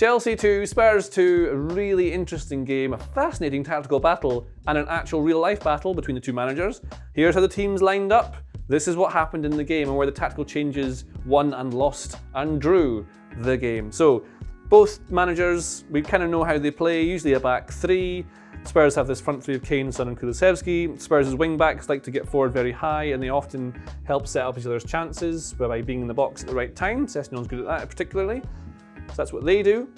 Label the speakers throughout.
Speaker 1: Chelsea 2, Spurs 2, a really interesting game, a fascinating tactical battle, and an actual real-life battle between the two managers. Here's how the teams lined up. This is what happened in the game and where the tactical changes won and lost and drew the game. So both managers, we kind of know how they play, usually a back three. Spurs have this front three of Kane, Son and Kulusevski. Spurs' wing-backs like to get forward very high and they often help set up each other's chances by being in the box at the right time. Sessegnon's good at that particularly. So that's what they do.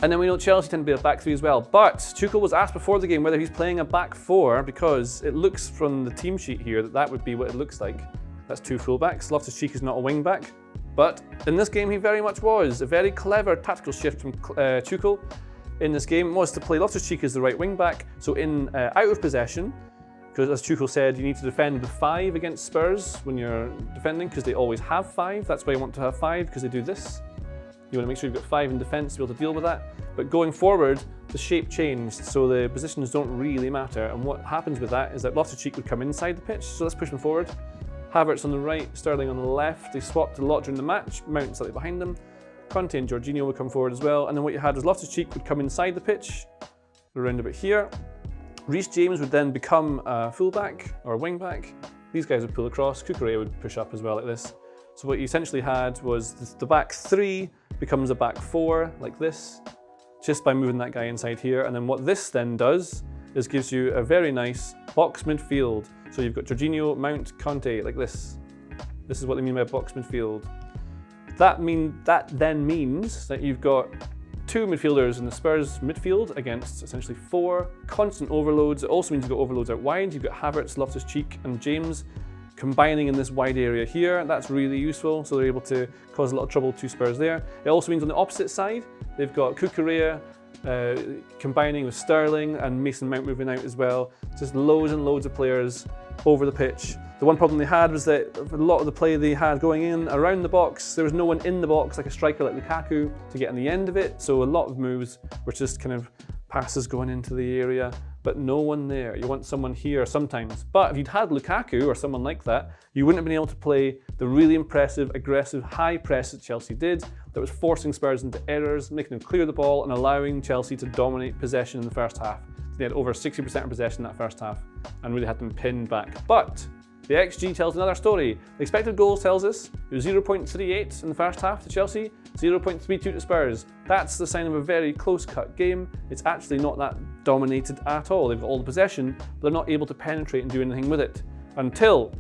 Speaker 1: And then we know Chelsea tend to be a back three as well. But Tuchel was asked before the game whether he's playing a back four because it looks from the team sheet here that would be what it looks like. That's two fullbacks. Loftus-Cheek is not a wing back. But in this game he very much was. A very clever tactical shift from Tuchel in this game was to play Loftus-Cheek as the right wing back. So out of possession, because as Tuchel said, you need to defend with 5 against Spurs when you're defending because they always have 5. That's why you want to have 5 because they do this. You want to make sure you've got 5 in defence to be able to deal with that. But going forward, the shape changed, so the positions don't really matter. And what happens with that is that Loftus-Cheek would come inside the pitch, so let's push them forward. Havertz on the right, Sterling on the left. They swapped a lot during the match, Mount slightly behind them. Conte and Jorginho would come forward as well. And then what you had was Loftus-Cheek would come inside the pitch, around about here. Reece James would then become a fullback or a wing back. These guys would pull across. Cucurella would push up as well like this. So what you essentially had was the back three becomes a back four like this, just by moving that guy inside here. And then what this then does is gives you a very nice box midfield. So you've got Jorginho, Mount, Conte like this. This is what they mean by box midfield. That then means that you've got 2 midfielders in the Spurs midfield against essentially 4 constant overloads. It also means you've got overloads out wide. You've got Havertz, Loftus-Cheek and James combining in this wide area here. That's really useful, so they're able to cause a lot of trouble to Spurs there. It also means on the opposite side, they've got Cucurella combining with Sterling and Mason Mount moving out as well. Just loads and loads of players over the pitch. The one problem they had was that a lot of the play they had going in around the box, there was no one in the box like a striker like Lukaku to get on the end of it, so a lot of moves were just kind of passes going into the area, but no one there. You want someone here sometimes. But if you'd had Lukaku or someone like that, you wouldn't have been able to play the really impressive, aggressive, high press that Chelsea did, that was forcing Spurs into errors, making them clear the ball and allowing Chelsea to dominate possession in the first half. They had over 60% of possession in that first half and really had them pinned back. But the XG tells another story. The expected goals tells us it was 0.38 in the first half to Chelsea, 0.32 to Spurs. That's the sign of a very close-cut game. It's actually not that dominated at all. They've got all the possession, but they're not able to penetrate and do anything with it until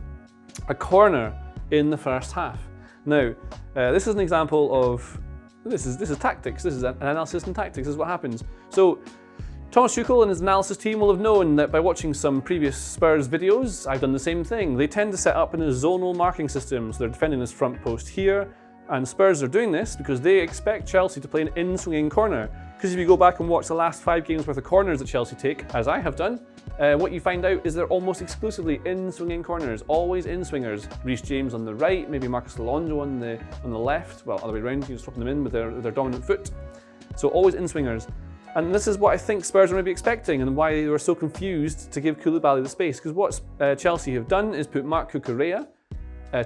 Speaker 1: a corner in the first half. Now, this is an example of, this is tactics. This is an analysis and tactics. This is what happens. So Thomas Tuchel and his analysis team will have known that by watching some previous Spurs videos, I've done the same thing. They tend to set up in a zonal marking system, so they're defending this front post here, and Spurs are doing this because they expect Chelsea to play an in-swinging corner. Because if you go back and watch the last 5 games worth of corners that Chelsea take, as I have done, what you find out is they're almost exclusively in-swinging corners, always in-swingers. Reece James on the right, maybe Marcus Alonso on the left, well, other way around, you're swapping them in with their dominant foot. So always in-swingers. And this is what I think Spurs are maybe expecting and why they were so confused to give Koulibaly the space. Because what Chelsea have done is put Marc Cucurella,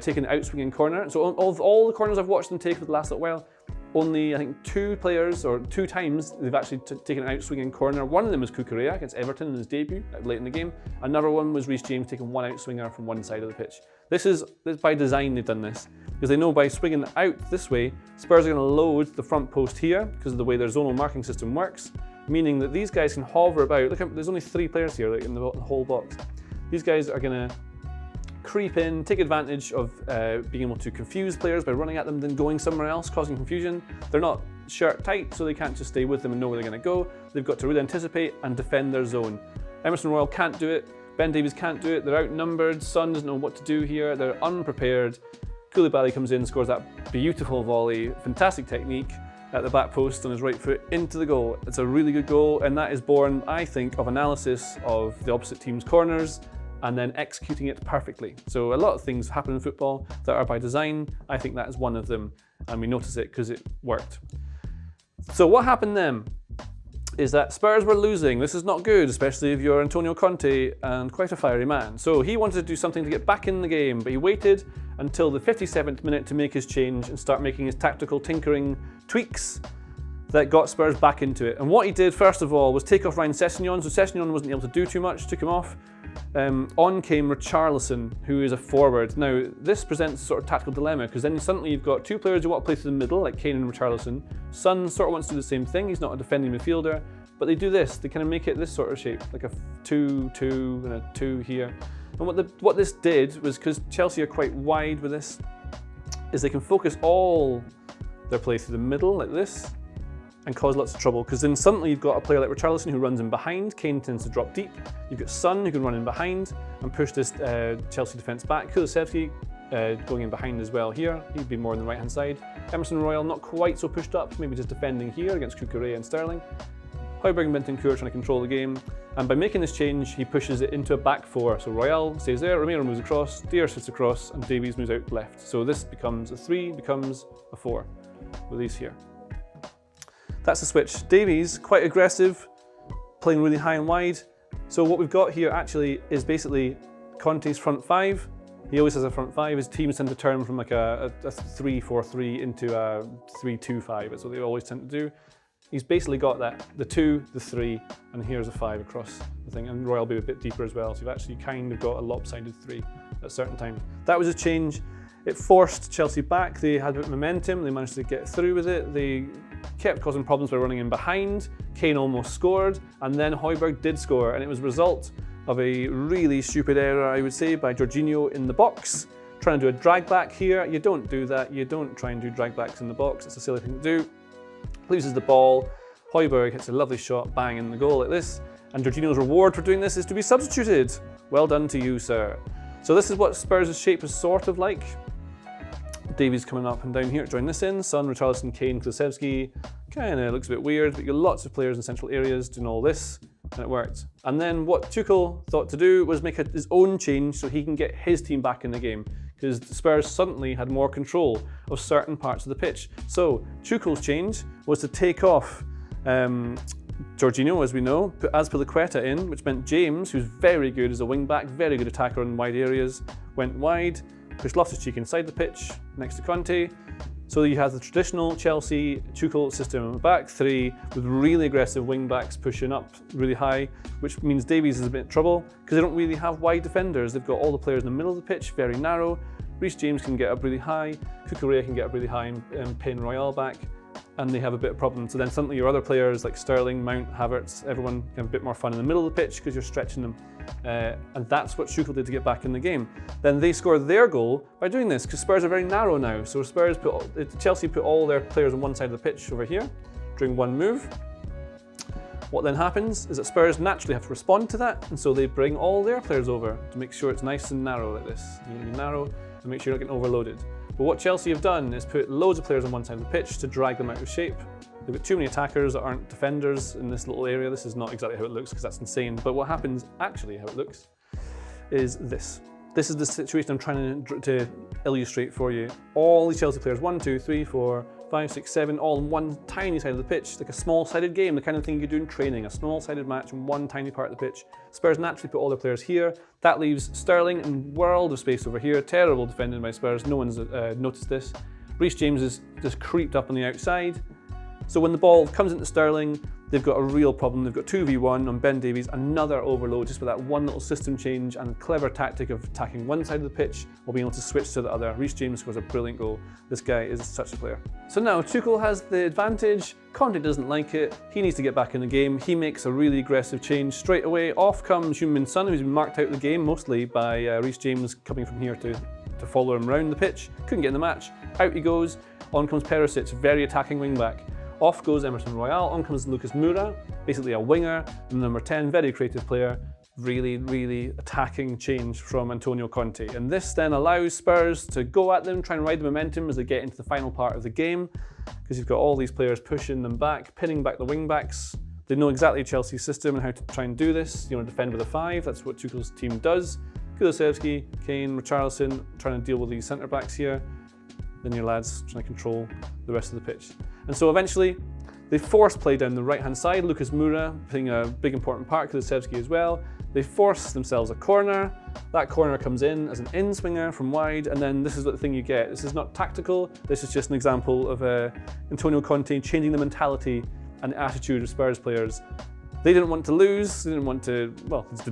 Speaker 1: taking an out-swinging corner. So of all the corners I've watched them take for the last little while, only I think 2 players or 2 times they've actually taken an out-swinging corner. One of them was Cucurella against Everton in his debut late in the game. Another one was Reece James taking one out-swinger from one side of the pitch. This is by design they've done this. Because they know by swinging out this way, Spurs are going to load the front post here because of the way their zonal marking system works, meaning that these guys can hover about. Look, there's only 3 players here in the whole box. These guys are going to creep in, take advantage of being able to confuse players by running at them, then going somewhere else, causing confusion. They're not shirt tight, so they can't just stay with them and know where they're going to go. They've got to really anticipate and defend their zone. Emerson Royal can't do it. Ben Davies can't do it. They're outnumbered. Son doesn't know what to do here. They're unprepared. Koulibaly comes in, scores that beautiful volley, fantastic technique at the back post on his right foot into the goal. It's a really good goal, and that is born, I think, of analysis of the opposite team's corners and then executing it perfectly. So a lot of things happen in football that are by design. I think that is one of them, and we notice it because it worked. So what happened then is that Spurs were losing. This is not good, especially if you're Antonio Conte and quite a fiery man. So he wanted to do something to get back in the game, but he waited until the 57th minute to make his change and start making his tactical tinkering tweaks. that got Spurs back into it. And what he did, first of all, was take off Ryan Sessegnon. So Sessegnon wasn't able to do too much, took him off. On came Richarlison, who is a forward. Now, this presents a sort of tactical dilemma, because then suddenly you've got two players who want to play through the middle, like Kane and Richarlison. Son sort of wants to do the same thing. He's not a defending midfielder, but they do this. They kind of make it this sort of shape, like a 2-2 and a 2 here. And what this did was, because Chelsea are quite wide with this, is they can focus all their play through the middle, like this, and cause lots of trouble, because then suddenly you've got a player like Richarlison who runs in behind. Kane tends to drop deep. You've got Son who can run in behind and push this Chelsea defence back. Kulusevski going in behind as well here. He'd be more on the right hand side. Emerson Royal not quite so pushed up, maybe just defending here against Cucurella and Sterling. Højbjerg and Bentancur trying to control the game, and by making this change he pushes it into a back four. So Royal stays there, Romero moves across, Dier sits across, and Davies moves out left. So this becomes a 3, becomes a 4 with these here. That's the switch. Davies, quite aggressive, playing really high and wide. So what we've got here actually is basically Conte's front 5. He always has a front 5. His teams tend to turn from like a 3-4-3 into a 3-2-5. That's what they always tend to do. He's basically got that, the 2, the 3, and here's a 5 across the thing. And Royal will be a bit deeper as well. So you've actually kind of got a lopsided 3 at certain times. That was a change. It forced Chelsea back. They had a bit of momentum. They managed to get through with it. They kept causing problems by running in behind. Kane almost scored, and then Højbjerg did score, and it was a result of a really stupid error, I would say, by Jorginho in the box, trying to do a drag back here. You don't do that. You don't try and do drag backs in the box. It's a silly thing to do. Loses the ball. Højbjerg hits a lovely shot, bang in the goal like this, and Jorginho's reward for doing this is to be substituted. Well done to you, sir. So this is what Spurs' shape is sort of like. Davies coming up and down here to join this in. Son, Richarlison, Kane, Kulusevski. Kind of looks a bit weird, but you've got lots of players in central areas doing all this, and it worked. And then what Tuchel thought to do was make his own change so he can get his team back in the game, because Spurs suddenly had more control of certain parts of the pitch. So Tuchel's change was to take off Jorginho, as we know, put Azpilicueta in, which meant James, who's very good as a wing-back, very good attacker in wide areas, went wide, pushed Loftus-Cheek inside the pitch next to Conte. So you have the traditional Chelsea Tuchel system of back 3 with really aggressive wing-backs pushing up really high, which means Davies is a bit in trouble because they don't really have wide defenders. They've got all the players in the middle of the pitch, very narrow. Reece James can get up really high, Cucurella can get up really high and pin Royal back, and they have a bit of problem. So then suddenly your other players like Sterling, Mount, Havertz, everyone can have a bit more fun in the middle of the pitch because you're stretching them. And that's what Tuchel did to get back in the game. Then they scored their goal by doing this because Spurs are very narrow now. So Chelsea put all their players on one side of the pitch over here during one move. What then happens is that Spurs naturally have to respond to that, and so they bring all their players over to make sure it's nice and narrow like this. You need to be narrow and make sure you're not getting overloaded. But what Chelsea have done is put loads of players on one side of the pitch to drag them out of shape. They've got too many attackers that aren't defenders in this little area. This is not exactly how it looks because that's insane. But what happens actually, how it looks, is this. This is the situation I'm trying to illustrate for you. All the Chelsea players, 1, 2, 3, 4, 5, 6, 7, all on one tiny side of the pitch, like a small-sided game, the kind of thing you do in training, a small-sided match in one tiny part of the pitch. Spurs naturally put all their players here. That leaves Sterling in world of space over here. Terrible defending by Spurs. No one's noticed this. Reece James is just creeped up on the outside. So when the ball comes into Sterling, they've got a real problem. They've got 2v1 on Ben Davies, another overload just with that one little system change and clever tactic of attacking one side of the pitch while being able to switch to the other. Reece James scores a brilliant goal. This guy is such a player. So now Tuchel has the advantage. Conte doesn't like it. He needs to get back in the game. He makes a really aggressive change straight away. Off comes Heung-min Son, who's been marked out of the game mostly by Reece James coming from here to follow him around the pitch. Couldn't get in the match. Out he goes. On comes Perisic, very attacking wing back. Off goes Emerson Royal, on comes Lucas Moura, basically a winger, and number 10, very creative player, really, really attacking change from Antonio Conte. And this then allows Spurs to go at them, try and ride the momentum as they get into the final part of the game, because you've got all these players pushing them back, pinning back the wing backs. They know exactly Chelsea's system and how to try and do this. You want to defend with a 5, that's what Tuchel's team does. Kulusevski, Kane, Richarlison, trying to deal with these centre backs here. Then your lads trying to control the rest of the pitch. And so eventually, they force play down the right-hand side. Lucas Moura playing a big important part, Kulusevski as well. They force themselves a corner, that corner comes in as an in-swinger from wide, and then this is what the thing you get. This is not tactical, this is just an example of Antonio Conte changing the mentality and the attitude of Spurs players. They didn't want to lose, they did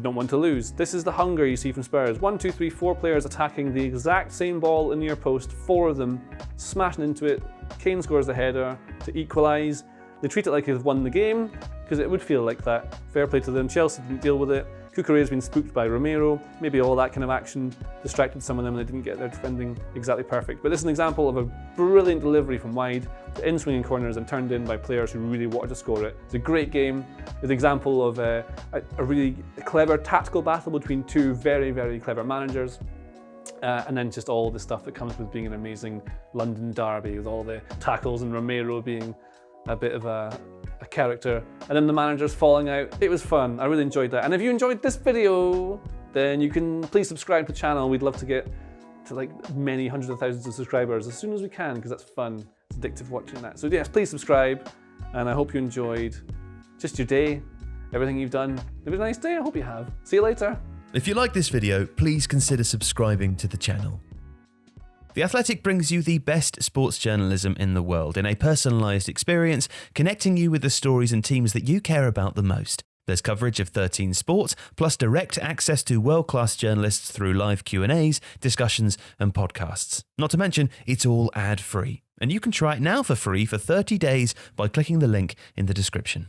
Speaker 1: not want to lose. This is the hunger you see from Spurs. 1, 2, 3, 4 players attacking the exact same ball in the near post, 4 of them smashing into it. Kane scores the header to equalise. They treat it like they've won the game, because it would feel like that. Fair play to them. Chelsea didn't deal with it. Cucurella's been spooked by Romero. Maybe all that kind of action distracted some of them and they didn't get their defending exactly perfect. But this is an example of a brilliant delivery from wide to in-swinging corners and turned in by players who really wanted to score it. It's a great game. It's an example of a really clever tactical battle between two very, very clever managers. And then just all the stuff that comes with being an amazing London derby, with all the tackles and Romero being a bit of a character, and then the managers falling out. It was fun. I really enjoyed that. And if you enjoyed this video, then you can please subscribe to the channel. We'd love to get to like many hundreds of thousands of subscribers as soon as we can, because that's fun. It's addictive watching that. So yes, please subscribe, and I hope you enjoyed just your day, everything you've done. It was a nice day. I hope you have. See you later.
Speaker 2: If you like this video, please consider subscribing to the channel. The Athletic brings you the best sports journalism in the world in a personalised experience, connecting you with the stories and teams that you care about the most. There's coverage of 13 sports, plus direct access to world-class journalists through live Q&As, discussions and podcasts. Not to mention, it's all ad-free. And you can try it now for free for 30 days by clicking the link in the description.